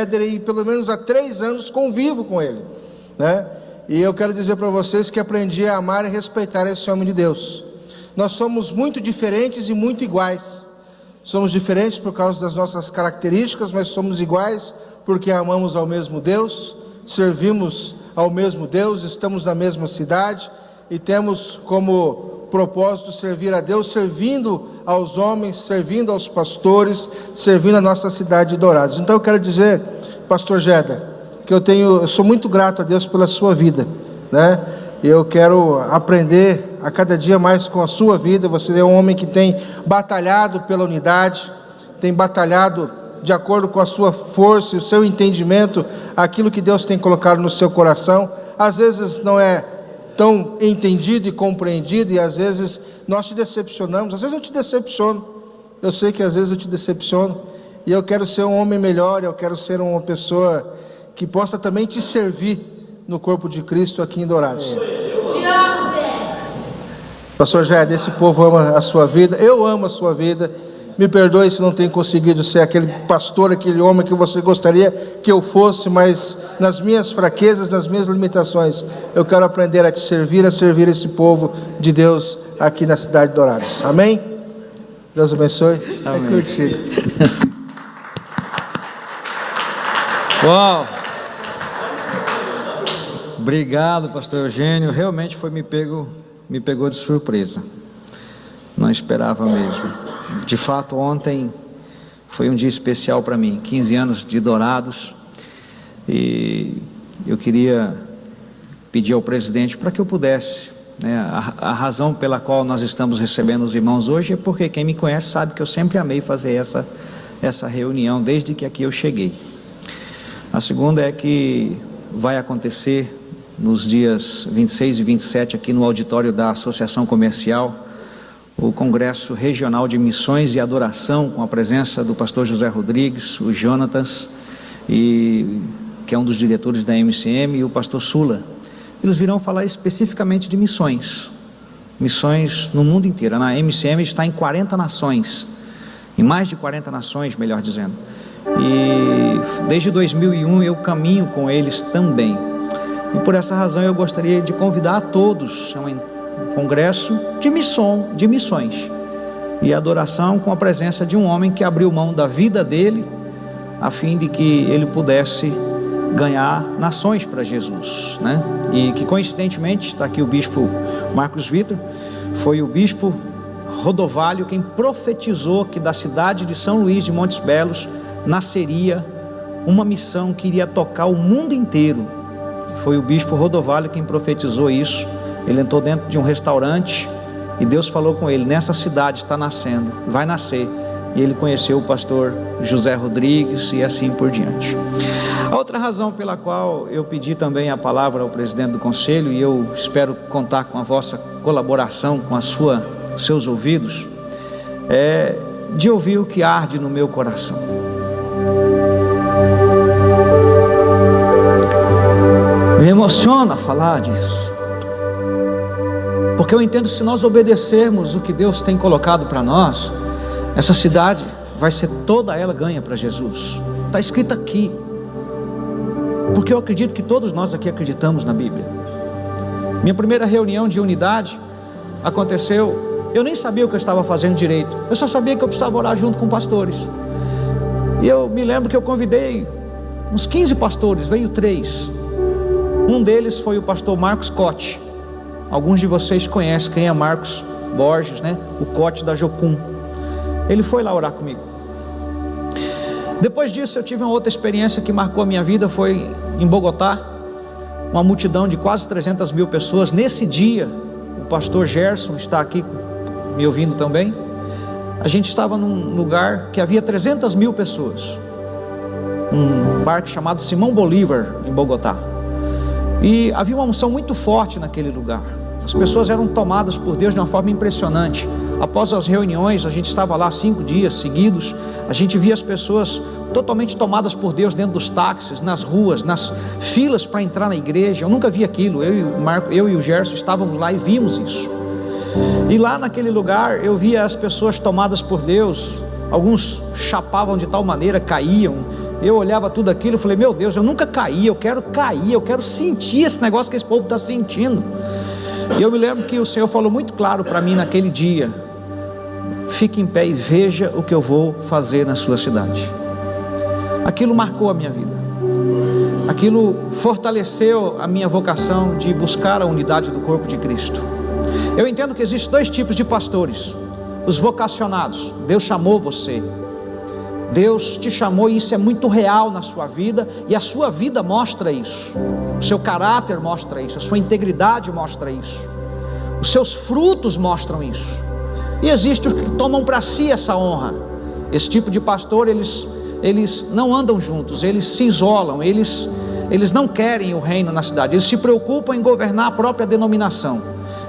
Jéder e pelo menos há 3 anos convivo com ele, né? E eu quero dizer para vocês que aprendi a amar e respeitar esse homem de Deus. Nós somos muito diferentes e muito iguais. Somos diferentes por causa das nossas características, mas somos iguais porque amamos ao mesmo Deus, servimos ao mesmo Deus, estamos na mesma cidade e temos como propósito servir a Deus, servindo aos homens, servindo aos pastores, servindo a nossa cidade de Dourados. Então eu quero dizer, pastor Jéder, que eu sou muito grato a Deus pela sua vida, né? Eu quero aprender a cada dia mais com a sua vida. Você é um homem que tem batalhado pela unidade, tem batalhado de acordo com a sua força e o seu entendimento, aquilo que Deus tem colocado no seu coração. Às vezes não é tão entendido e compreendido, e às vezes nós te decepcionamos. Às vezes eu te decepciono, eu sei que às vezes eu te decepciono, e eu quero ser um homem melhor, eu quero ser uma pessoa que possa também te servir no corpo de Cristo aqui em Dourados. Pastor Jéder, esse povo ama a sua vida, eu amo a sua vida. Me perdoe se não tenho conseguido ser aquele pastor, aquele homem que você gostaria que eu fosse, mas nas minhas fraquezas, nas minhas limitações, eu quero aprender a te servir, a servir esse povo de Deus aqui na cidade de Dourados. Amém? Deus abençoe. Amém. É contigo. Uau! Obrigado, pastor Eugênio. Realmente me pegou de surpresa. Não esperava mesmo. De fato, ontem foi um dia especial para mim, 15 anos de Dourados, e eu queria pedir ao presidente para que eu pudesse, né, a razão pela qual nós estamos recebendo os irmãos hoje é porque quem me conhece sabe que eu sempre amei fazer essa reunião desde que aqui eu cheguei. A segunda é que vai acontecer nos dias 26 e 27 aqui no auditório da Associação Comercial, o Congresso Regional de Missões e Adoração, com a presença do pastor José Rodrigues, o Jonatas, que é um dos diretores da MCM, e o pastor Sula. Eles virão falar especificamente de missões no mundo inteiro. Na MCM está em 40 nações, em mais de 40 nações, melhor dizendo, e desde 2001 eu caminho com eles também, e por essa razão eu gostaria de convidar a todos a um congresso de missões e adoração, com a presença de um homem que abriu mão da vida dele a fim de que ele pudesse ganhar nações para Jesus, né? E que coincidentemente está aqui o bispo Marcos Vitor, foi o bispo Rodovalho quem profetizou que da cidade de São Luís de Montes Belos nasceria uma missão que iria tocar o mundo inteiro. Foi o bispo Rodovalho quem profetizou isso. Ele entrou dentro de um restaurante e Deus falou com ele: nessa cidade está nascendo, vai nascer. E ele conheceu o pastor José Rodrigues e assim por diante. A outra razão pela qual eu pedi também a palavra ao presidente do conselho, e eu espero contar com a vossa colaboração, com seus ouvidos, é de ouvir o que arde no meu coração. Me emociona falar disso, porque eu entendo que se nós obedecermos o que Deus tem colocado para nós, essa cidade vai ser toda ela ganha para Jesus. Está escrito aqui, porque eu acredito que todos nós aqui acreditamos na Bíblia. Minha primeira reunião de unidade aconteceu, eu nem sabia o que eu estava fazendo direito, eu só sabia que eu precisava orar junto com pastores. E eu me lembro que eu convidei uns 15 pastores, veio 3. Um deles foi o pastor Marcos Cote. Alguns de vocês conhecem quem é Marcos Borges, né? O Cote da Jocum. Ele foi lá orar comigo. Depois disso eu tive uma outra experiência que marcou a minha vida. Foi em Bogotá, uma multidão de quase 300 mil pessoas. Nesse dia, o pastor Gerson está aqui me ouvindo também. A gente estava num lugar que havia 300 mil pessoas, um parque chamado Simão Bolívar, em Bogotá. E havia uma unção muito forte naquele lugar. As pessoas eram tomadas por Deus de uma forma impressionante. Após as reuniões, a gente estava lá 5 dias seguidos. A gente via as pessoas totalmente tomadas por Deus dentro dos táxis, nas ruas, nas filas para entrar na igreja. Eu nunca vi aquilo. Eu e o Gerson estávamos lá e vimos isso. E lá naquele lugar eu via as pessoas tomadas por Deus. Alguns chapavam de tal maneira, caíam. eu olhava tudo aquilo e falei, meu Deus, eu nunca caí, eu quero cair, eu quero sentir esse negócio que esse povo está sentindo. E eu me lembro que o Senhor falou muito claro para mim naquele dia: fique em pé e veja o que eu vou fazer na sua cidade. Aquilo marcou a minha vida, aquilo fortaleceu a minha vocação de buscar a unidade do corpo de Cristo. Eu entendo que existem dois tipos de pastores: os vocacionados. Deus chamou você, Deus te chamou, e isso é muito real na sua vida, e a sua vida mostra isso, o seu caráter mostra isso, a sua integridade mostra isso, os seus frutos mostram isso. E existem os que tomam para si essa honra. Esse tipo de pastor, eles não andam juntos, eles se isolam, eles não querem o reino na cidade, eles se preocupam em governar a própria denominação,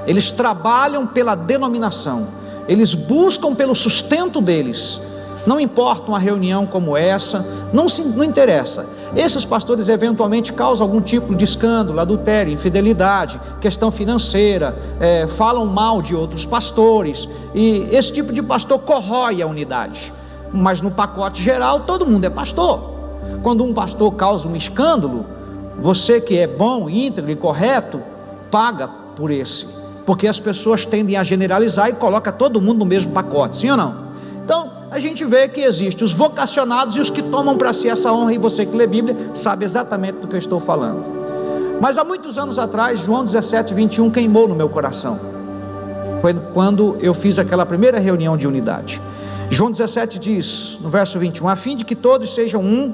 eles trabalham pela denominação, eles buscam pelo sustento deles. Não importa uma reunião como essa, não interessa. Esses pastores eventualmente causam algum tipo de escândalo, adultério, infidelidade, questão financeira, falam mal de outros pastores, e esse tipo de pastor corrói a unidade. Mas no pacote geral, todo mundo é pastor. Quando um pastor causa um escândalo, você que é bom, íntegro e correto, paga por esse, porque as pessoas tendem a generalizar e coloca todo mundo no mesmo pacote, sim ou não? Então a gente vê que existem os vocacionados e os que tomam para si essa honra, e você que lê Bíblia sabe exatamente do que eu estou falando. Mas há muitos anos atrás, João 17:21 queimou no meu coração. Foi quando eu fiz aquela primeira reunião de unidade. João 17 diz, no verso 21, a fim de que todos sejam um,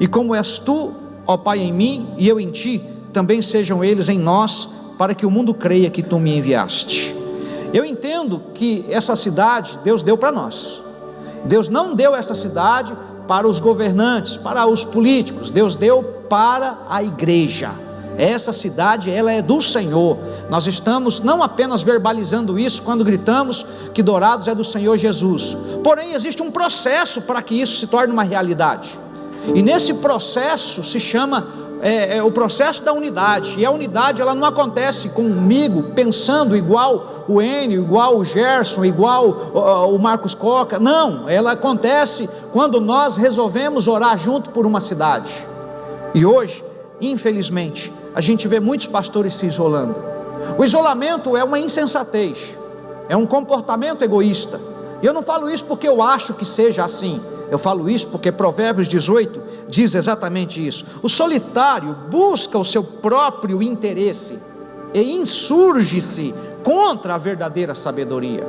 e como és tu, ó Pai, em mim, e eu em ti, também sejam eles em nós, para que o mundo creia que tu me enviaste. Eu entendo que essa cidade Deus deu para nós. Deus não deu essa cidade para os governantes, para os políticos. Deus deu para a igreja. Essa cidade, ela é do Senhor. Nós estamos não apenas verbalizando isso quando gritamos que Dourados é do Senhor Jesus. Porém, existe um processo para que isso se torne uma realidade. E nesse processo se chama o processo da unidade. E a unidade, ela não acontece comigo pensando igual o Enio, igual o Gerson, igual o Marcos Coca. Não, ela acontece quando nós resolvemos orar junto por uma cidade. E hoje, infelizmente, a gente vê muitos pastores se isolando. O isolamento é uma insensatez, é um comportamento egoísta. E eu não falo isso porque eu acho que seja assim. Eu falo isso porque Provérbios 18 diz exatamente isso. O solitário busca o seu próprio interesse e insurge-se contra a verdadeira sabedoria.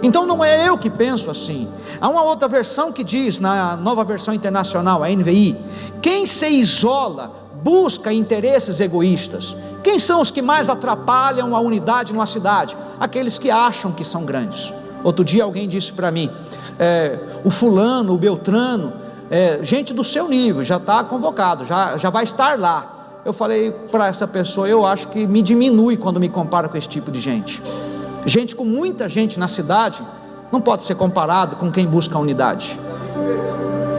Então não é eu que penso assim. Há uma outra versão que diz, na Nova Versão Internacional, a NVI, quem se isola busca interesses egoístas. Quem são os que mais atrapalham a unidade numa cidade? Aqueles que acham que são grandes. Outro dia alguém disse para mim, o fulano, o beltrano, gente do seu nível, já está convocado, já vai estar lá. Eu falei para essa pessoa, eu acho que me diminui quando me comparo com esse tipo de gente. Gente com muita gente na cidade não pode ser comparado com quem busca a unidade.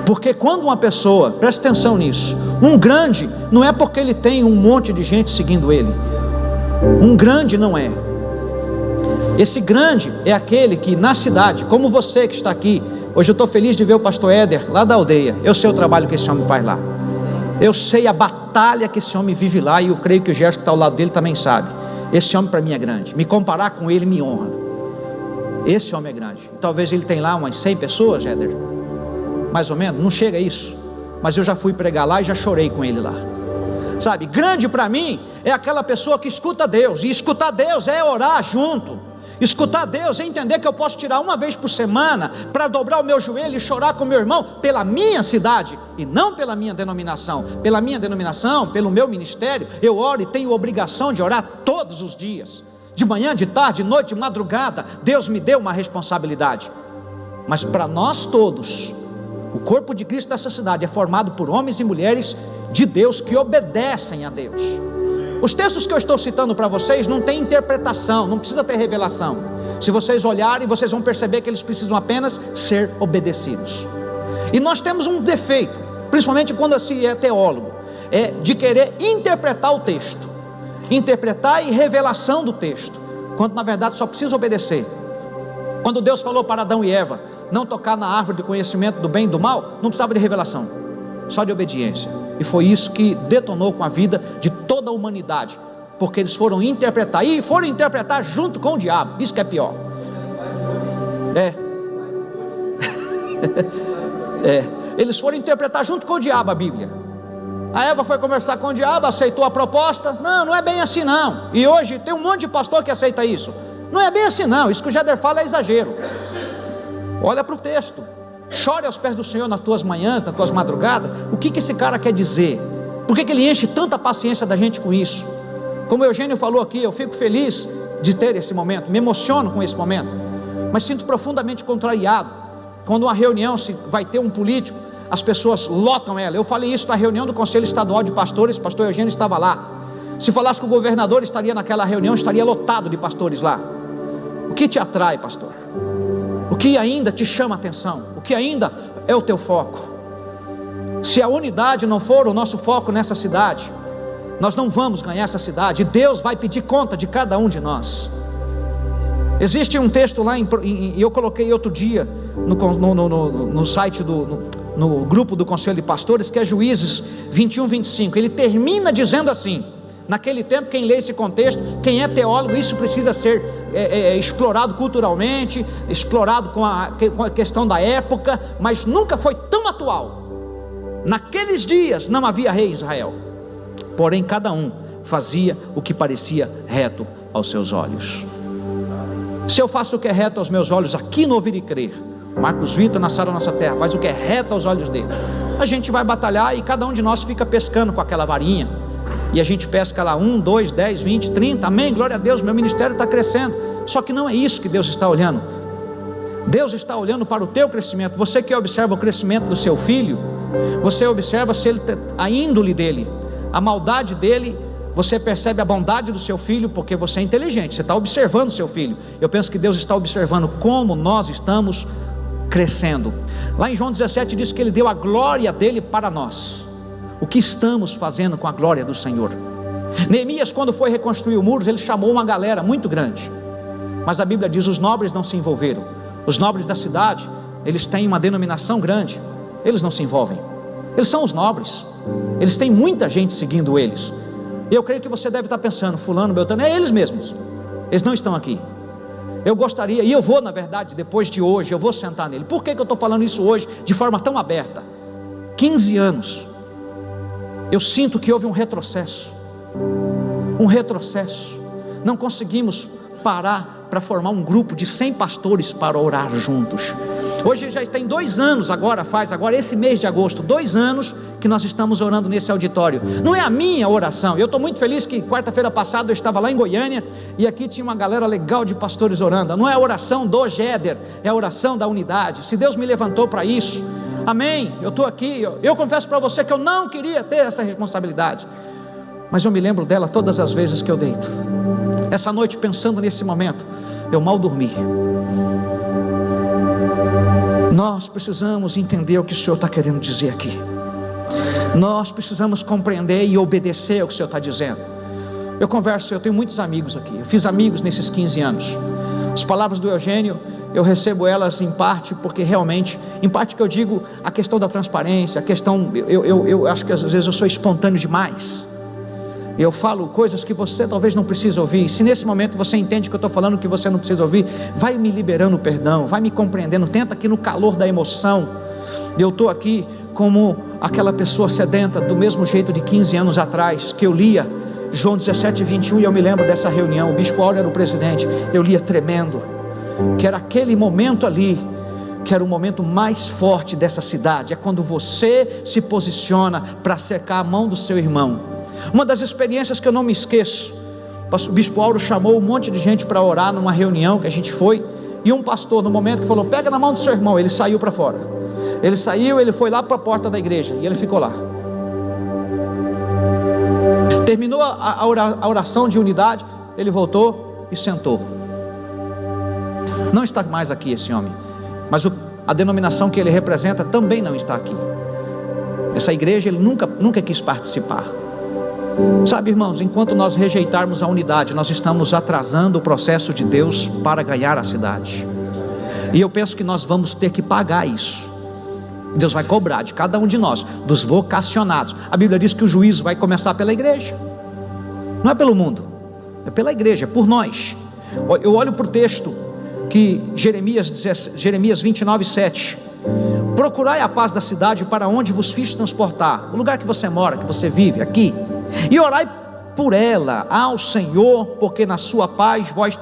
Porque quando uma pessoa, presta atenção nisso, um grande não é porque ele tem um monte de gente seguindo ele. Um grande não é. Esse grande é aquele que na cidade, como você que está aqui, hoje eu estou feliz de ver o pastor Éder lá da aldeia. Eu sei o trabalho que esse homem faz lá, eu sei a batalha que esse homem vive lá, e eu creio que o Gerson que está ao lado dele também sabe. Esse homem para mim é grande, me comparar com ele me honra. Esse homem é grande. Talvez ele tenha lá umas 100 pessoas, Éder, mais ou menos, não chega a isso, mas eu já fui pregar lá e já chorei com ele lá. Sabe, grande para mim é aquela pessoa que escuta Deus, e escutar Deus é orar junto. Escutar Deus é entender que eu posso tirar uma vez por semana para dobrar o meu joelho e chorar com meu irmão pela minha cidade e não pela minha denominação. Pela minha denominação, pelo meu ministério, eu oro e tenho obrigação de orar todos os dias, de manhã, de tarde, de noite, de madrugada. Deus me deu uma responsabilidade. Mas para nós todos, o corpo de Cristo dessa cidade é formado por homens e mulheres de Deus que obedecem a Deus. Os textos que eu estou citando para vocês não tem interpretação, não precisa ter revelação. Se vocês olharem, vocês vão perceber que eles precisam apenas ser obedecidos. E nós temos um defeito, principalmente quando se é teólogo, é de querer interpretar o texto, interpretar e revelação do texto, quando na verdade só precisa obedecer. Quando Deus falou para Adão e Eva não tocar na árvore do conhecimento do bem e do mal, não precisava de revelação. só de obediência. E foi isso que detonou com a vida de toda a humanidade, porque eles foram interpretar, e foram interpretar junto com o diabo. Isso que é pior. Eles foram interpretar junto com o diabo a Bíblia. A Eva foi conversar com o diabo, aceitou a proposta. Não é bem assim não. E hoje tem um monte de pastor que aceita isso. Não é bem assim não, isso que o Jeder fala é exagero. Olha para o texto. Chore aos pés do Senhor nas tuas manhãs, nas tuas madrugadas. O que esse cara quer dizer? Por que ele enche tanta paciência da gente com isso? Como o Eugênio falou aqui, eu fico feliz de ter esse momento, me emociono com esse momento, mas sinto profundamente contrariado quando uma reunião, se vai ter um político, as pessoas lotam ela. Eu falei isso na reunião do Conselho Estadual de Pastores, o pastor Eugênio estava lá. Se falasse que o governador estaria naquela reunião, estaria lotado de pastores lá. O que te atrai, pastor? O que ainda te chama a atenção? O que ainda é o teu foco? Se a unidade não for o nosso foco nessa cidade, nós não vamos ganhar essa cidade, e Deus vai pedir conta de cada um de nós. Existe um texto lá, eu coloquei outro dia no site, no grupo do Conselho de Pastores, que é Juízes 21, 25, ele termina dizendo assim: naquele tempo, quem lê esse contexto, quem é teólogo, isso precisa ser explorado culturalmente, explorado com a questão da época, mas nunca foi tão atual. Naqueles dias não havia rei em Israel, porém cada um fazia o que parecia reto aos seus olhos. Se eu faço o que é reto aos meus olhos aqui no Ouvir e Crer, Marcos Vitor na Sala Nossa Terra faz o que é reto aos olhos dele, a gente vai batalhar e cada um de nós fica pescando com aquela varinha, e a gente pesca lá 1, 2, 10, 20, 30, amém, glória a Deus, meu ministério está crescendo. Só que não é isso que Deus está olhando. Deus está olhando para o teu crescimento. Você que observa o crescimento do seu filho, você observa se ele, a índole dele, a maldade dele. Você percebe a bondade do seu filho, porque você é inteligente, você está observando o seu filho. Eu penso que Deus está observando como nós estamos crescendo. Lá em João 17 diz que Ele deu a glória dele para nós. O que estamos fazendo com a glória do Senhor? Neemias, quando foi reconstruir o muro, ele chamou uma galera muito grande, mas a Bíblia diz: os nobres não se envolveram. Os nobres da cidade, eles têm uma denominação grande, eles não se envolvem. Eles são os nobres, eles têm muita gente seguindo eles. Eu creio que você deve estar pensando: fulano, beltrano, é eles mesmos, eles não estão aqui. Eu gostaria, e eu vou, na verdade, depois de hoje, eu vou sentar nele. Por que eu estou falando isso hoje de forma tão aberta? 15 anos, eu sinto que houve um retrocesso. Não conseguimos parar para formar um grupo de 100 pastores para orar juntos. Hoje já tem 2 anos, agora esse mês de agosto, 2 anos que nós estamos orando nesse auditório. Não é a minha oração, eu estou muito feliz que quarta-feira passada eu estava lá em Goiânia, e aqui tinha uma galera legal de pastores orando. Não é a oração do Jeder, é a oração da unidade. Se Deus me levantou para isso, amém, eu estou aqui. Eu confesso para você que eu não queria ter essa responsabilidade, mas eu me lembro dela todas as vezes que eu deito. Essa noite, pensando nesse momento, eu mal dormi. Nós precisamos entender o que o Senhor está querendo dizer aqui. Nós precisamos compreender e obedecer ao que o Senhor está dizendo. Eu tenho muitos amigos aqui, eu fiz amigos nesses 15 anos. As palavras do Eugênio, eu recebo elas em parte, porque realmente, em parte que eu digo, a questão da transparência, a questão, eu acho que às vezes eu sou espontâneo demais. Eu falo coisas que você talvez não precise ouvir. Se nesse momento você entende que eu estou falando que você não precisa ouvir, vai me liberando o perdão, vai me compreendendo. Tenta aqui no calor da emoção. Eu estou aqui como aquela pessoa sedenta, do mesmo jeito de 15 anos atrás, que eu lia João 17, 21, e eu me lembro dessa reunião. O bispo Áureo era o presidente, eu lia tremendo, que era aquele momento ali, que era o momento mais forte dessa cidade. É quando você se posiciona para secar a mão do seu irmão. Uma das experiências que eu não me esqueço, o bispo Áureo chamou um monte de gente para orar numa reunião que a gente foi, e um pastor, no momento que falou: pega na mão do seu irmão, ele saiu para fora. Ele saiu, ele foi lá para a porta da igreja, e ele ficou lá. Terminou a oração de unidade, ele voltou e sentou. Não está mais aqui esse homem, mas a denominação que ele representa também não está aqui. Essa igreja ele nunca quis participar. Sabe, irmãos, enquanto nós rejeitarmos a unidade, nós estamos atrasando o processo de Deus para ganhar a cidade. E eu penso que nós vamos ter que pagar isso. Deus vai cobrar de cada um de nós, dos vocacionados. A Bíblia diz que o juízo vai começar pela igreja, não é pelo mundo, é pela igreja, é por nós. Eu olho para o texto que Jeremias 29:7: procurai a paz da cidade para onde vos fiz transportar, o lugar que você mora, que você vive, aqui, e orai por ela ao Senhor, porque na sua paz vós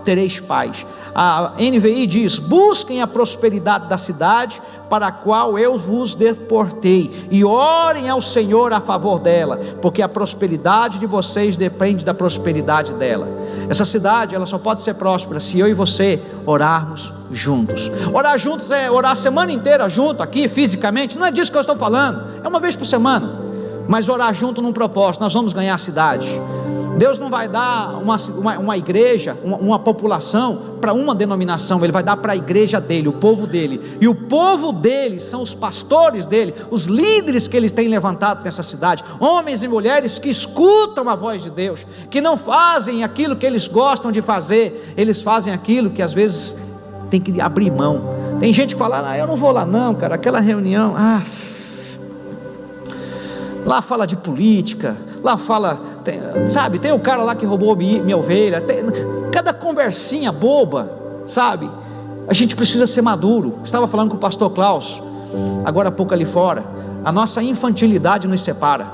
tereis paz. A NVI diz: busquem a prosperidade da cidade para a qual eu vos deportei, e orem ao Senhor a favor dela, porque a prosperidade de vocês depende da prosperidade dela. Essa cidade, ela só pode ser próspera se eu e você orarmos juntos. Orar juntos é orar a semana inteira junto aqui, fisicamente, não é disso que eu estou falando, é uma vez por semana, mas orar junto num propósito. Nós vamos ganhar a cidade. Deus não vai dar uma igreja, uma população para uma denominação, Ele vai dar para a igreja dele, o povo dele, e o povo dele são os pastores dele, os líderes que Ele tem levantado nessa cidade, homens e mulheres que escutam a voz de Deus, que não fazem aquilo que eles gostam de fazer, eles fazem aquilo que às vezes tem que abrir mão. Tem gente que fala: eu não vou lá não, cara, aquela reunião, lá fala de política, lá fala, tem o cara lá que roubou minha ovelha, cada conversinha boba, sabe? A gente precisa ser maduro. Estava falando com o pastor Klaus agora há pouco ali fora, a nossa infantilidade nos separa,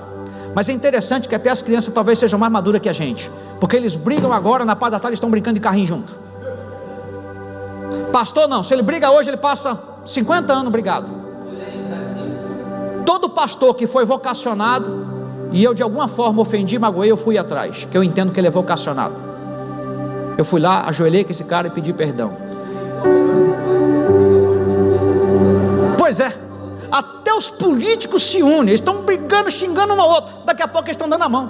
mas é interessante que até as crianças talvez sejam mais maduras que a gente, porque eles brigam agora, na parte da tarde estão brincando de carrinho junto. Pastor não, se ele briga hoje, ele passa 50 anos brigado. Todo pastor que foi vocacionado e eu de alguma forma ofendi, magoei, eu fui atrás, que eu entendo que ele é vocacionado. Eu fui lá, ajoelhei com esse cara e pedi perdão. Pois é, até os políticos se unem, eles estão brigando, xingando um ao outro, daqui a pouco eles estão dando a mão.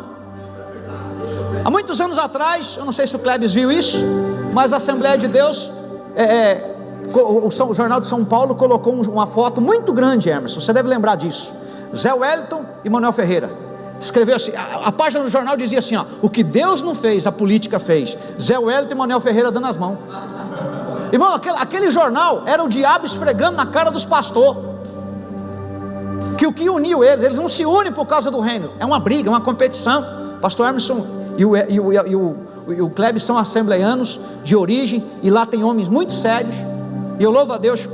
Há muitos anos atrás, eu não sei se o Clebes viu isso, mas a Assembleia de Deus, o Jornal de São Paulo colocou uma foto muito grande, Emerson, você deve lembrar disso. Zé Wellington e Manuel Ferreira. Escreveu assim, a página do jornal dizia assim: o que Deus não fez, a política fez. Zé Wellington e Manuel Ferreira dando as mãos. Irmão, aquele jornal era o diabo esfregando na cara dos pastores, que o que uniu eles não se unem por causa do reino, é uma briga, é uma competição. Pastor Emerson e o Clebes são assembleianos de origem, e lá tem homens muito sérios, e eu louvo a Deus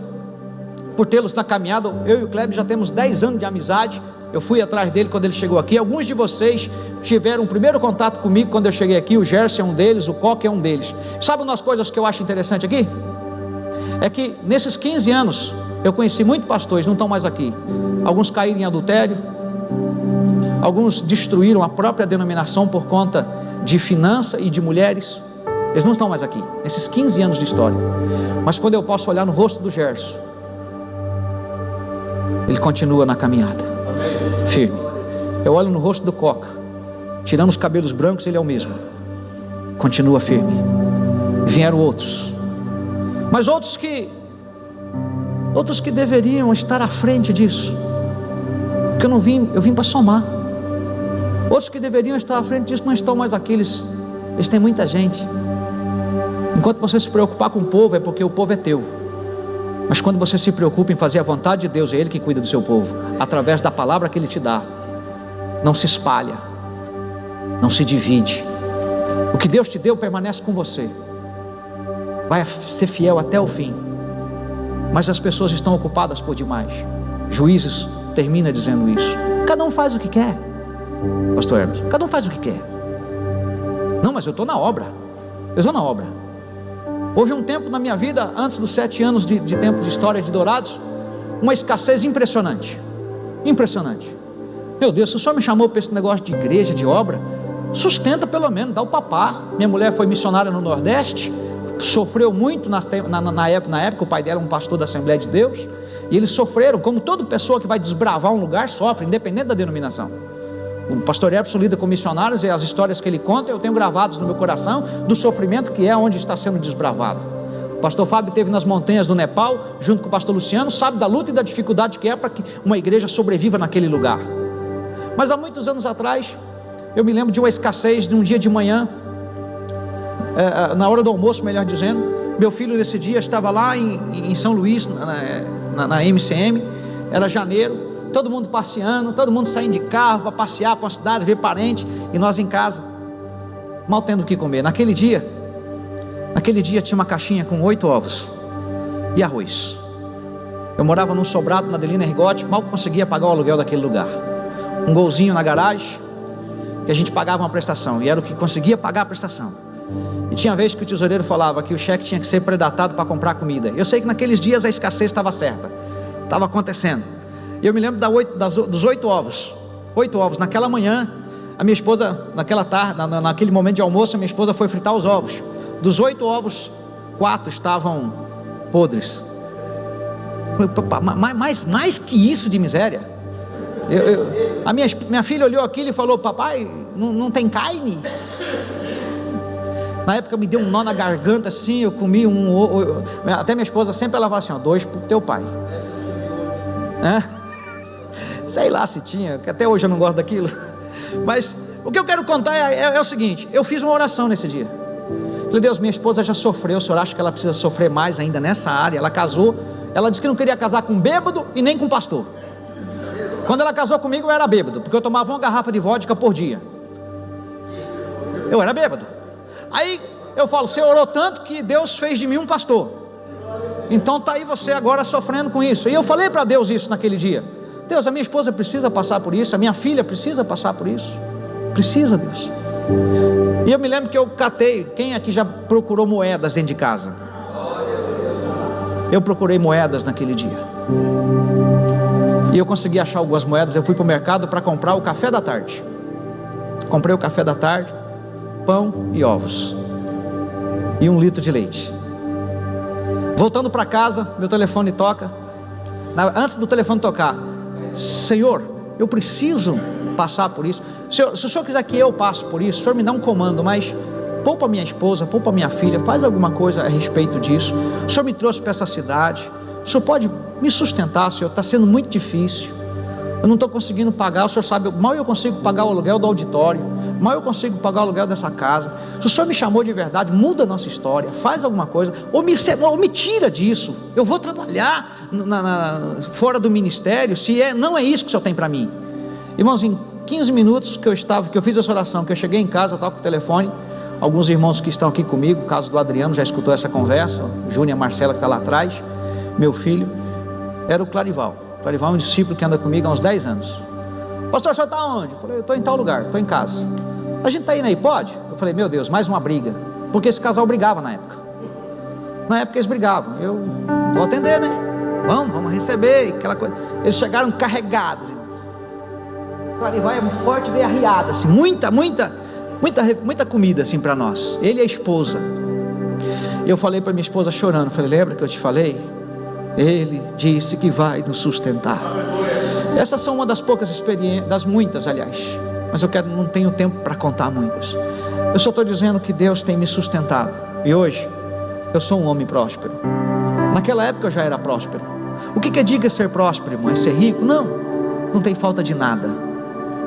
por tê-los na caminhada. Eu e o Clebes já temos 10 anos de amizade. Eu fui atrás dele quando ele chegou aqui. Alguns de vocês tiveram um primeiro contato comigo quando eu cheguei aqui. O Gerson é um deles, o Coque é um deles. Sabe uma das coisas que eu acho interessante aqui? É que nesses 15 anos eu conheci muitos pastores, não estão mais aqui. Alguns caíram em adultério, alguns destruíram a própria denominação por conta de finança e de mulheres. Eles não estão mais aqui, nesses 15 anos de história. Mas quando eu posso olhar no rosto do Gerson, ele continua na caminhada, firme. Eu olho no rosto do Coca, tirando os cabelos brancos, ele é o mesmo, continua firme. Vieram outros, mas outros que deveriam estar à frente disso, porque eu vim para somar. Outros que deveriam estar à frente disso não estão mais aqui. Eles têm muita gente. Enquanto você se preocupar com o povo, é porque o povo é teu. Mas quando você se preocupa em fazer a vontade de Deus, é Ele que cuida do seu povo, através da palavra que Ele te dá. Não se espalha, não se divide. O que Deus te deu permanece com você, vai ser fiel até o fim. Mas as pessoas estão ocupadas por demais. Juízes termina dizendo isso. Cada um faz o que quer, pastor Hermes, cada um faz o que quer. Não, mas eu estou na obra. Houve um tempo na minha vida, antes dos 7 anos de tempo de história de Dourados, uma escassez impressionante. Meu Deus, se o senhor me chamou para esse negócio de igreja, de obra, sustenta pelo menos, dá o papá. Minha mulher foi missionária no Nordeste, sofreu muito na época, o pai dela era um pastor da Assembleia de Deus, e eles sofreram, como toda pessoa que vai desbravar um lugar sofre, independente da denominação. O pastor Epson lida com missionários, e as histórias que ele conta eu tenho gravadas no meu coração, do sofrimento que é onde está sendo desbravado. O pastor Fábio esteve nas montanhas do Nepal junto com o pastor Luciano, sabe da luta e da dificuldade que é para que uma igreja sobreviva naquele lugar. Mas há muitos anos atrás, eu me lembro de uma escassez de um dia de manhã, na hora do almoço, melhor dizendo. Meu filho nesse dia estava lá em São Luís, na MCM, era janeiro, todo mundo passeando, todo mundo saindo de carro para passear para uma cidade, ver parente, e nós em casa, mal tendo o que comer. Naquele dia tinha uma caixinha com 8 ovos e arroz. Eu morava num sobrado na Adelina Rigotti, mal conseguia pagar o aluguel daquele lugar. Um golzinho na garagem, que a gente pagava uma prestação, e era o que conseguia pagar a prestação. E tinha vez que o tesoureiro falava que o cheque tinha que ser predatado para comprar comida. Eu sei que naqueles dias a escassez estava certa, estava acontecendo. E eu me lembro dos 8 ovos. 8 ovos. Naquela manhã, a minha esposa, naquela tarde, naquele momento de almoço, a minha esposa foi fritar os ovos. Dos 8 ovos, 4 estavam podres. Mais que isso de miséria. A minha filha olhou aquilo e falou: papai, não tem carne? Na época me deu um nó na garganta assim, eu comi até minha esposa sempre ela fala assim: 2 para o teu pai. Sei lá se tinha, que até hoje eu não gosto daquilo. Mas o que eu quero contar é o seguinte: eu fiz uma oração nesse dia. Falei: Deus, minha esposa já sofreu, o senhor acha que ela precisa sofrer mais ainda nessa área? Ela casou, ela disse que não queria casar com bêbado e nem com pastor. Quando ela casou comigo eu era bêbado, porque eu tomava uma garrafa de vodka por dia. Eu era bêbado. Aí eu falo: você orou tanto que Deus fez de mim um pastor, então está aí você agora sofrendo com isso. E eu falei para Deus isso naquele dia: Deus, a minha esposa precisa passar por isso, a minha filha precisa passar por isso. Precisa, Deus. E eu me lembro que eu catei. Quem aqui já procurou moedas dentro de casa? Eu procurei moedas naquele dia, e eu consegui achar algumas moedas. Eu fui para o mercado para comprar o café da tarde. Comprei o café da tarde, pão e ovos, e 1 litro de leite. Voltando para casa, meu telefone toca. Antes do telefone tocar: Senhor, eu preciso passar por isso. Senhor, se o Senhor quiser que eu passe por isso, o Senhor me dá um comando, mas poupa minha esposa, poupa minha filha, faz alguma coisa a respeito disso. O Senhor me trouxe para essa cidade, o Senhor pode me sustentar, Senhor, está sendo muito difícil, eu não estou conseguindo pagar, o Senhor sabe, mal eu consigo pagar o aluguel do auditório, mal eu consigo pagar o aluguel dessa casa. Se o Senhor me chamou de verdade, muda a nossa história, faz alguma coisa, ou me tira disso. Eu vou trabalhar fora do ministério, se não é isso que o Senhor tem para mim. Irmãos, em 15 minutos que eu fiz essa oração, que eu cheguei em casa, toco o telefone, alguns irmãos que estão aqui comigo, o caso do Adriano já escutou essa conversa, Júnior, Marcela que está lá atrás, meu filho, era o Clarival. Clarival é um discípulo que anda comigo há uns 10 anos. Pastor, o senhor está onde? Eu falei: eu estou em tal lugar, estou em casa. A gente está indo aí, pode? Eu falei: meu Deus, mais uma briga, porque esse casal brigava na época. Na época eles brigavam, eu vou atender, né? Vamos receber, aquela coisa. Eles chegaram carregados. Clarival é forte, veio arriada, assim, muita comida assim para nós, ele e a esposa. Eu falei para minha esposa chorando, falei: lembra que eu te falei? Ele disse que vai nos sustentar. Essas são uma das poucas experiências, das muitas aliás, mas não tenho tempo para contar muitas. Eu só estou dizendo que Deus tem me sustentado, e hoje eu sou um homem próspero. Naquela época eu já era próspero. O que diga ser próspero, irmão? É ser rico? Não tem falta de nada.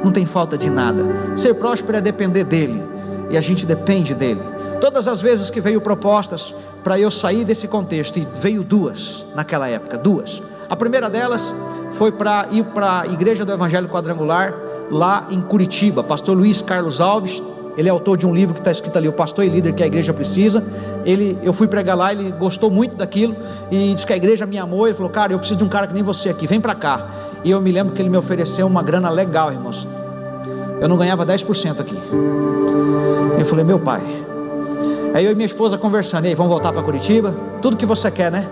Não tem falta de nada. Ser próspero é depender dele, e a gente depende dele. Todas as vezes que veio propostas para eu sair desse contexto, e veio 2 naquela época, 2. A primeira delas foi para ir para a Igreja do Evangelho Quadrangular, lá em Curitiba. Pastor Luiz Carlos Alves, ele é autor de um livro que está escrito ali: O Pastor e Líder que a Igreja Precisa. Eu fui pregar lá, ele gostou muito daquilo, e disse que a igreja me amou. Ele falou: cara, eu preciso de um cara que nem você aqui, vem para cá. E eu me lembro que ele me ofereceu uma grana legal, irmãos. Eu não ganhava 10% aqui. Eu falei: meu pai. Aí eu e minha esposa conversando: e aí, vamos voltar para Curitiba? Tudo que você quer, né?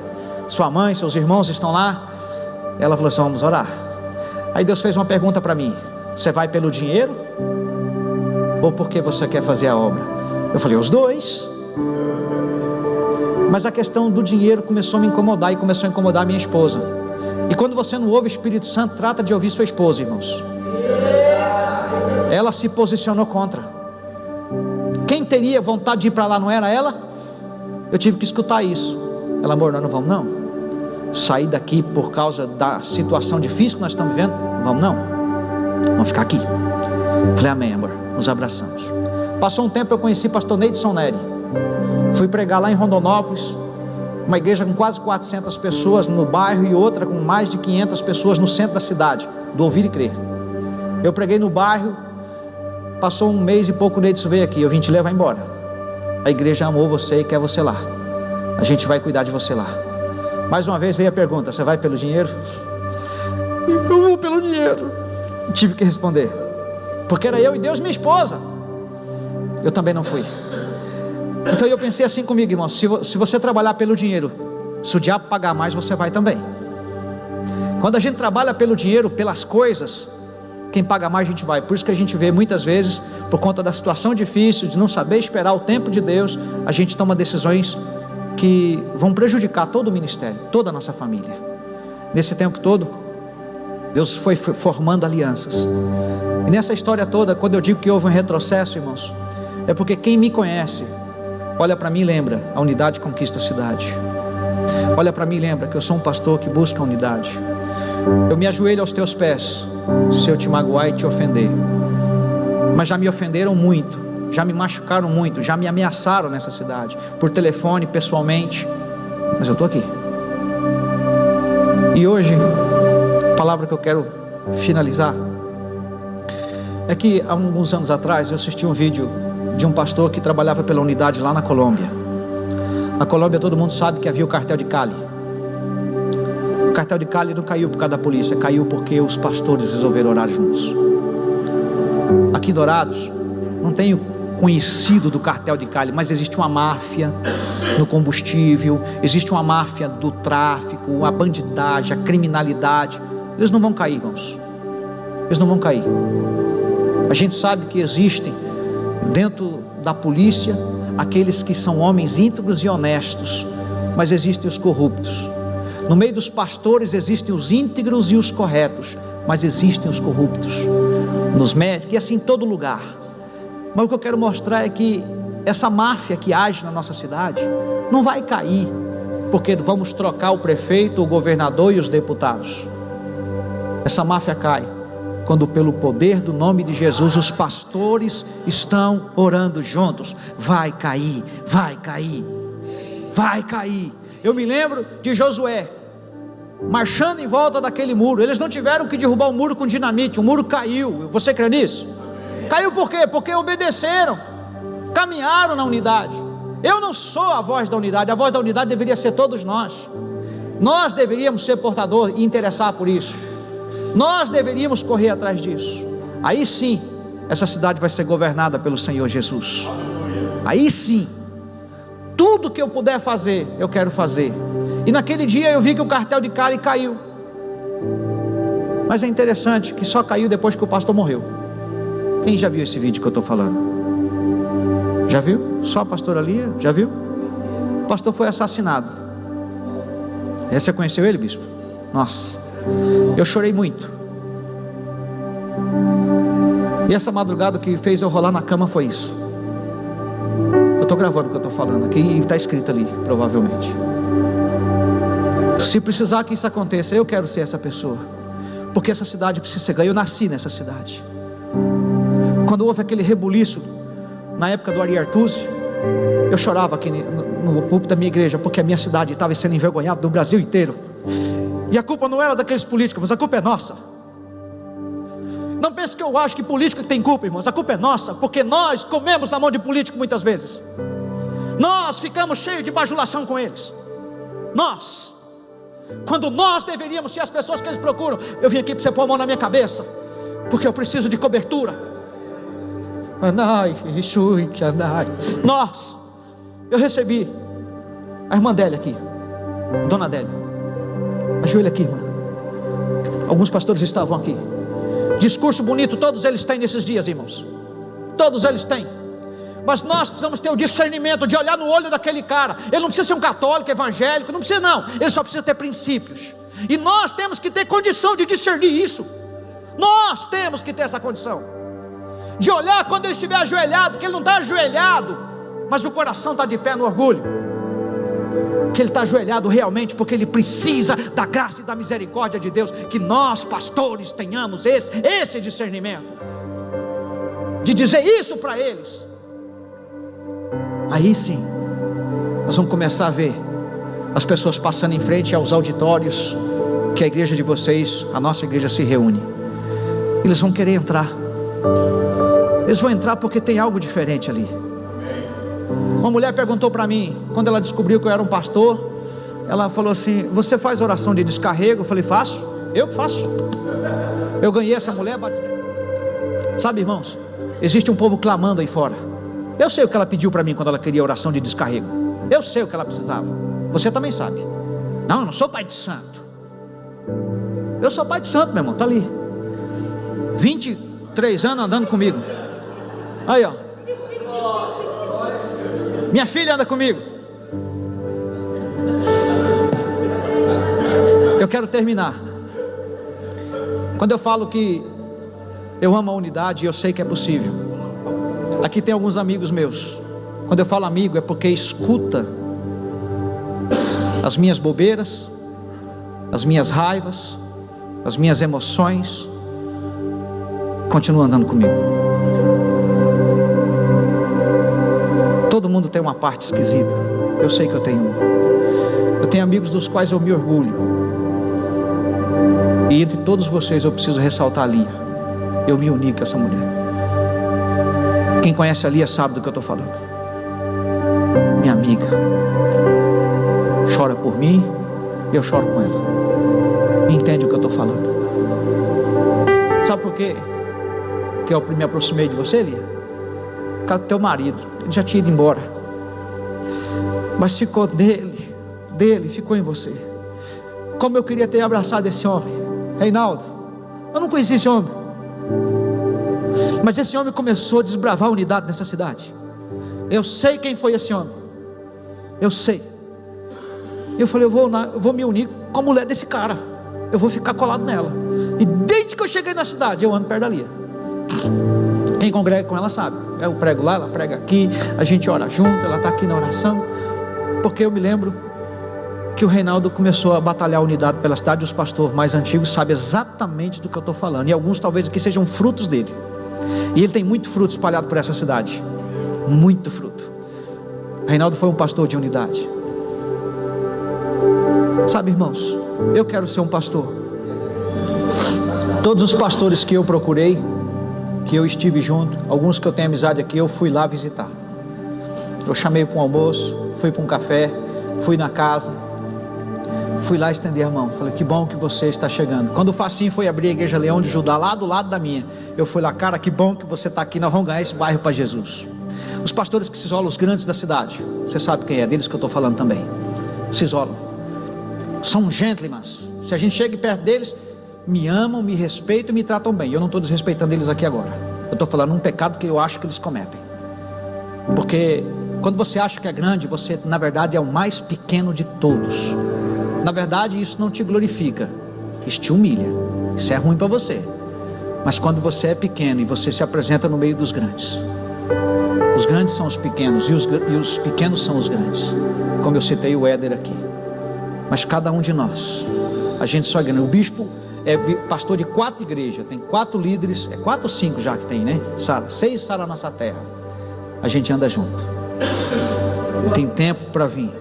Sua mãe, seus irmãos estão lá. Ela falou assim: vamos orar. Aí Deus fez uma pergunta para mim: você vai pelo dinheiro ou porque você quer fazer a obra? Eu falei: os 2. Mas a questão do dinheiro começou a me incomodar, e começou a incomodar a minha esposa. E quando você não ouve o Espírito Santo, trata de ouvir sua esposa, irmãos. Ela se posicionou contra. Quem teria vontade de ir para lá não era ela? Eu tive que escutar isso. Ela: amor, nós não vamos não. Sair daqui por causa da situação difícil que nós estamos vivendo? Vamos não. Vamos ficar aqui. Falei: amém, amor. Nos abraçamos. Passou um tempo, eu conheci pastor Neidson Neri. Fui pregar lá em Rondonópolis. uma igreja com quase 400 pessoas no bairro e outra com mais de 500 pessoas no centro da cidade, do Ouvir e Crer. Eu preguei no bairro, passou um mês e pouco, o Neidson veio aqui, eu vim te levar embora. A igreja amou você e quer você lá, a gente vai cuidar de você lá. Mais uma vez veio a pergunta: você vai pelo dinheiro? Eu vou pelo dinheiro. Tive que responder, porque era eu e Deus, minha esposa. Eu também não fui. Então eu pensei assim comigo, irmão: se você trabalhar pelo dinheiro, se o diabo pagar mais, você vai também. Quando a gente trabalha pelo dinheiro, pelas coisas, quem paga mais a gente vai. Por isso que a gente vê muitas vezes, por conta da situação difícil, de não saber esperar o tempo de Deus, a gente toma decisões que vão prejudicar todo o ministério, toda a nossa família. Nesse tempo todo, Deus foi formando alianças. E nessa história toda, quando eu digo que houve um retrocesso, irmãos, é porque quem me conhece olha para mim e lembra: a unidade conquista a cidade. Olha para mim e lembra que eu sou um pastor que busca a unidade. Eu me ajoelho aos teus pés se eu te magoar e te ofender. Mas já me ofenderam muito, já me machucaram muito, já me ameaçaram nessa cidade, por telefone, pessoalmente. Mas eu estou aqui. E hoje, a palavra que eu quero finalizar é que há alguns anos atrás eu assisti um vídeo de um pastor que trabalhava pela unidade lá na Colômbia. Na Colômbia todo mundo sabe que havia o cartel de Cali. O cartel de Cali não caiu por causa da polícia, caiu porque os pastores resolveram orar juntos. Aqui em Dourados não tenho conhecido do cartel de Cali, mas existe uma máfia no combustível, existe uma máfia do tráfico, a bandidagem, a criminalidade. Eles não vão cair, irmãos. Eles não vão cair. A gente sabe que existem dentro da polícia aqueles que são homens íntegros e honestos, mas existem os corruptos. No meio dos pastores existem os íntegros e os corretos, mas existem os corruptos. Nos médicos e assim em todo lugar. Mas o que eu quero mostrar é que essa máfia que age na nossa cidade não vai cair porque vamos trocar o prefeito, o governador e os deputados. Essa máfia cai quando pelo poder do nome de Jesus os pastores estão orando juntos. Vai cair, vai cair, vai cair. Eu me lembro de Josué marchando em volta daquele muro. Eles não tiveram que derrubar o muro com dinamite, o muro caiu. Você crê nisso? Caiu por quê? Porque obedeceram, caminharam na unidade. Eu não sou a voz da unidade, a voz da unidade deveria ser todos nós. Nós deveríamos ser portador e interessar por isso. Nós deveríamos correr atrás disso. Aí sim, essa cidade vai ser governada pelo Senhor Jesus. Aí sim, tudo que eu puder fazer, eu quero fazer. E naquele dia eu vi que o cartel de Cali caiu. Mas é interessante que só caiu depois que o pastor morreu. Quem já viu esse vídeo que eu estou falando? Já viu? Só a pastora Lia? Já viu? O pastor foi assassinado. Você conheceu ele, bispo? Nossa, eu chorei muito. E essa madrugada que fez eu rolar na cama foi isso. Eu estou gravando o que eu estou falando aqui e está escrito ali, provavelmente. Se precisar que isso aconteça, eu quero ser essa pessoa, porque essa cidade precisa ser ganha. Eu nasci nessa cidade. Quando houve aquele rebuliço na época do Ari Artuzzi, eu chorava aqui no púlpito da minha igreja, porque a minha cidade estava sendo envergonhada no Brasil inteiro. E a culpa não era daqueles políticos, mas a culpa é nossa. Não pense que eu acho que político tem culpa, irmãos. A culpa é nossa, porque nós comemos na mão de político muitas vezes. Nós ficamos cheios de bajulação com eles. Quando nós deveríamos ser as pessoas que eles procuram. Eu vim aqui para você pôr a mão na minha cabeça, porque eu preciso de cobertura. Eu recebi a irmã Adélia aqui, Dona Adélia. Ajoelha aqui, irmã. Alguns pastores estavam aqui. Discurso bonito, todos eles têm nesses dias, irmãos. Todos eles têm. Mas nós precisamos ter o discernimento de olhar no olho daquele cara. Ele não precisa ser um católico, evangélico, não precisa não. Ele só precisa ter princípios. E nós temos que ter condição de discernir isso. Nós temos que ter essa condição de olhar quando ele estiver ajoelhado, que ele não está ajoelhado, mas o coração está de pé no orgulho. Que ele está ajoelhado realmente porque ele precisa da graça e da misericórdia de Deus. Que nós pastores tenhamos esse discernimento, de dizer isso para eles. Aí sim, nós vamos começar a ver as pessoas passando em frente aos auditórios que a igreja de vocês, a nossa igreja, se reúne. Eles vão querer entrar. Eles vão entrar porque tem algo diferente ali. Uma mulher perguntou para mim, quando ela descobriu que eu era um pastor, ela falou assim: você faz oração de descarrego? Eu falei: faço. Eu que faço. Eu ganhei essa mulher, batizei. Sabe, irmãos, existe um povo clamando aí fora. Eu sei o que ela pediu para mim quando ela queria oração de descarrego. Eu sei o que ela precisava. Você também sabe. Não, eu não sou pai de santo. Eu sou pai de santo, meu irmão, está ali. 23 anos andando comigo. Aí, ó. Minha filha anda comigo. Eu quero terminar. Quando eu falo que eu amo a unidade, eu sei que é possível. Aqui tem alguns amigos meus. Quando eu falo amigo, é porque escuta as minhas bobeiras, as minhas raivas, as minhas emoções, continua andando comigo. Todo mundo tem uma parte esquisita. Eu sei que eu tenho uma. Eu tenho amigos dos quais eu me orgulho. E entre todos vocês eu preciso ressaltar a Lia. Eu me uni com essa mulher. Quem conhece a Lia sabe do que eu estou falando. Minha amiga. Chora por mim, eu choro com ela. Entende o que eu estou falando? Sabe por quê que eu me aproximei de você, Lia? Por causa do teu marido. Ele já tinha ido embora, mas ficou dele ficou em você. Como eu queria ter abraçado esse homem, Reinaldo. Eu não conhecia esse homem, mas esse homem começou a desbravar a unidade nessa cidade. Eu sei quem foi esse homem. Eu sei. Eu falei: eu vou me unir com a mulher desse cara. Eu vou ficar colado nela. E desde que eu cheguei na cidade, eu ando perto da Lia. Quem congrega com ela sabe. Eu prego lá, ela prega aqui, a gente ora junto, ela está aqui na oração. Porque eu me lembro que o Reinaldo começou a batalhar a unidade pela cidade. Os pastores mais antigos sabem exatamente do que eu estou falando. E alguns talvez aqui sejam frutos dele. E ele tem muito fruto espalhado por essa cidade. Muito fruto. Reinaldo foi um pastor de unidade. Sabe, irmãos, eu quero ser um pastor. Todos os pastores que eu procurei, que eu estive junto, alguns que eu tenho amizade aqui, eu fui lá visitar. Eu chamei para um almoço, fui para um café, fui na casa, fui lá estender a mão. Falei: que bom que você está chegando. Quando o Facinho foi abrir a igreja Leão de Judá, lá do lado da minha, eu fui lá: cara, que bom que você está aqui, nós vamos ganhar esse bairro para Jesus. Os pastores que se isolam, os grandes da cidade, você sabe quem é, deles que eu estou falando também. Se isolam, são gentlemen. Se a gente chega perto deles, me amam, me respeitam e me tratam bem. Eu não estou desrespeitando eles aqui agora. Eu estou falando um pecado que eu acho que eles cometem. Porque quando você acha que é grande, você na verdade é o mais pequeno de todos. Na verdade isso não te glorifica, isso te humilha. Isso é ruim para você. Mas quando você é pequeno e você se apresenta no meio dos grandes, os grandes são os pequenos e os pequenos são os grandes. Como eu citei o Éder aqui. Mas cada um de nós, a gente só é grande. O bispo é pastor de 4 igrejas, tem 4 líderes, 4 ou 5 já que tem, né? 6 Sara na nossa terra. A gente anda junto. Tem tempo para vir.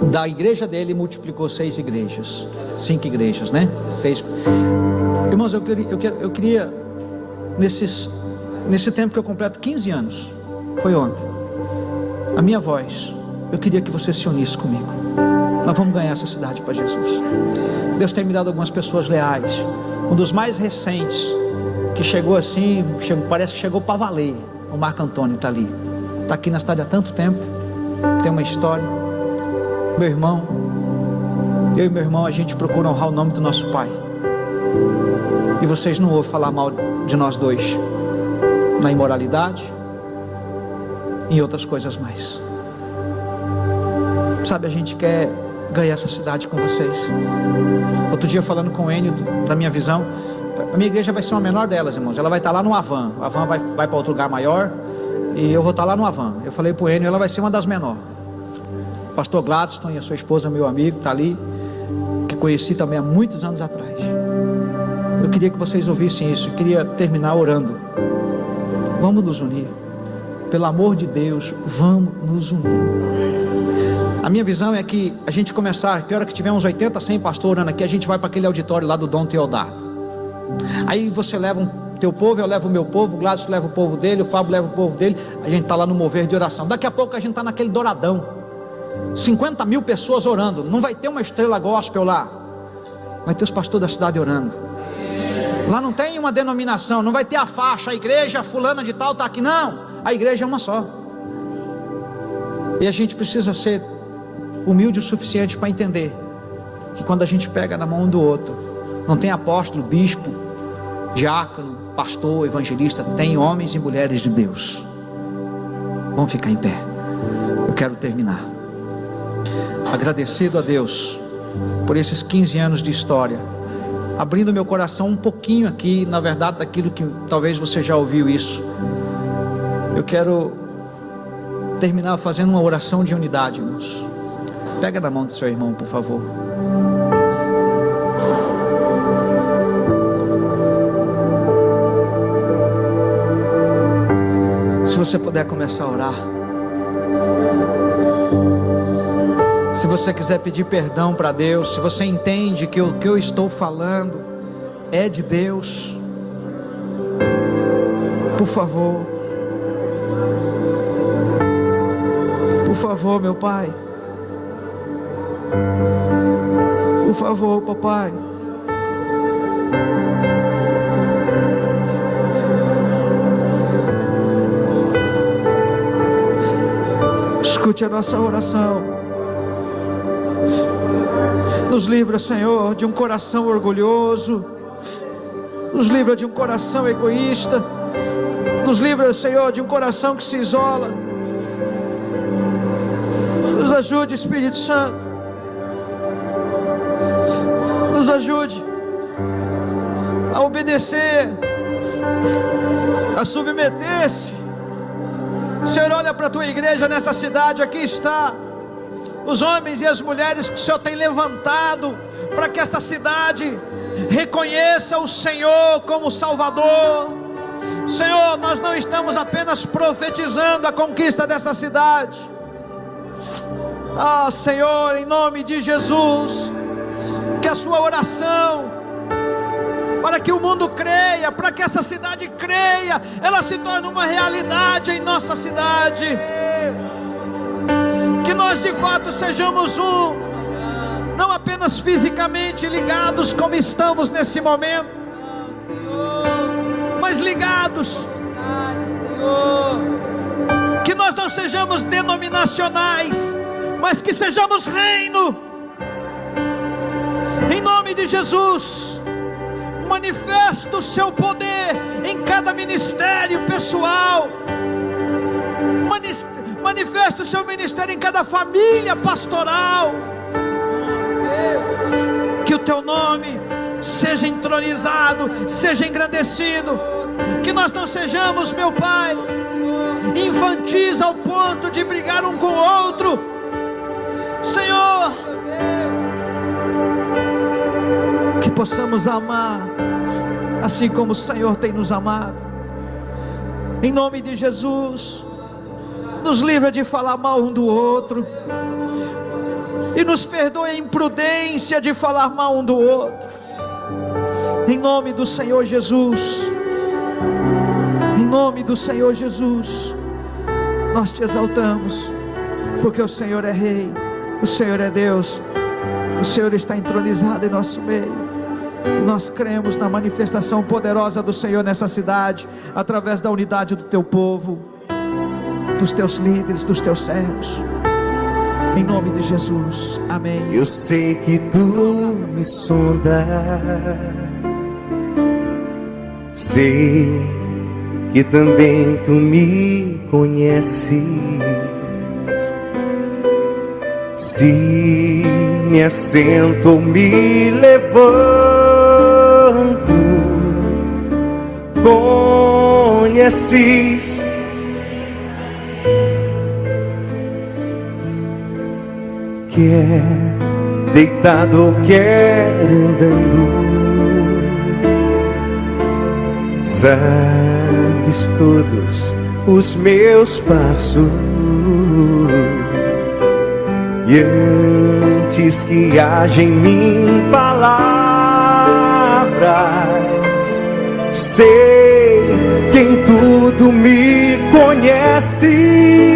Da igreja dele multiplicou 6 igrejas, 5 igrejas, né? 6. Irmãos, eu queria nesse tempo que eu completo 15 anos, foi ontem, a minha voz, eu queria que você se unisse comigo. Nós vamos ganhar essa cidade para Jesus. Deus tem me dado algumas pessoas leais. Um dos mais recentes, que chegou assim, parece que chegou para valer, o Marco Antônio está ali. Está aqui na cidade há tanto tempo, tem uma história. Meu irmão, eu e meu irmão, a gente procura honrar o nome do nosso Pai. E vocês não ouvem falar mal de nós dois, na imoralidade, em outras coisas mais. Sabe, a gente quer ganhar essa cidade com vocês. Outro dia falando com o Enio, da minha visão, a minha igreja vai ser uma menor delas, irmãos. Ela vai estar lá no Avan. O Avan vai para outro lugar maior, e eu vou estar lá no Avan. Eu falei para o Enio, ela vai ser uma das menores. O pastor Gladstone e a sua esposa, meu amigo, está ali, que conheci também há muitos anos atrás. Eu queria que vocês ouvissem isso. Eu queria terminar orando. Vamos nos unir. pelo amor de Deus, vamos nos unir. A minha visão é que a gente começar, que hora que tiver uns 80, 100 pastores orando aqui, a gente vai para aquele auditório lá do Dom Teodato. Aí você leva o teu povo, eu levo o meu povo, o Gladys leva o povo dele, o Fábio leva o povo dele, a gente está lá no mover de oração. Daqui a pouco a gente está naquele douradão, 50 mil pessoas orando, não vai ter uma estrela gospel lá, vai ter os pastores da cidade orando. Lá não tem uma denominação, não vai ter a faixa, a igreja fulana de tal está aqui, não, a igreja é uma só. E a gente precisa ser humilde o suficiente para entender que quando a gente pega na mão um do outro, não tem apóstolo, bispo, diácono, pastor, evangelista, tem homens e mulheres de Deus. Vamos ficar em pé. Eu quero terminar agradecido a Deus por esses 15 anos de história, abrindo meu coração um pouquinho aqui, na verdade, daquilo que talvez você já ouviu isso. Eu quero terminar fazendo uma oração de unidade, irmãos. Pega na mão do seu irmão, por favor. Se você puder começar a orar. Se você quiser pedir perdão para Deus, se você entende que o que eu estou falando é de Deus, por favor. Por favor, meu Pai. Por favor, papai. Escute a nossa oração. Nos livra, Senhor, de um coração orgulhoso. Nos livra de um coração egoísta. Nos livra, Senhor, de um coração que se isola. Nos ajude, Espírito Santo. Nos ajude a obedecer, a submeter-se. Senhor, olha para a tua igreja nessa cidade. Aqui está os homens e as mulheres que o Senhor tem levantado para que esta cidade reconheça o Senhor como Salvador. Senhor, nós não estamos apenas profetizando a conquista dessa cidade. Ah, Senhor, em nome de Jesus, que a sua oração para que o mundo creia, para que essa cidade creia, ela se torne uma realidade em nossa cidade. Que nós de fato sejamos um, não apenas fisicamente ligados como estamos nesse momento, mas ligados. Que nós não sejamos denominacionais, mas que sejamos reino. Em nome de Jesus, manifesta o seu poder em cada ministério pessoal. Manifesta o seu ministério em cada família pastoral. Que o teu nome seja entronizado, seja engrandecido. Que nós não sejamos, meu Pai, infantis ao ponto de brigar um com o outro. Senhor, que possamos amar assim como o Senhor tem nos amado. Em nome de Jesus, nos livra de falar mal um do outro, e nos perdoe a imprudência de falar mal um do outro. Em nome do Senhor Jesus, em nome do Senhor Jesus, nós te exaltamos, porque o Senhor é Rei, o Senhor é Deus, o Senhor está entronizado em nosso meio. Nós cremos na manifestação poderosa do Senhor nessa cidade, através da unidade do teu povo, dos teus líderes, dos teus servos. Em nome de Jesus, amém. Eu sei que tu me sondas, sei que também tu me conheces. Se me assento ou me levanto, conheces. Quer deitado ou quer andando, sabes todos os meus passos, e antes que haja em mim palavras, sei que em tudo me conhece.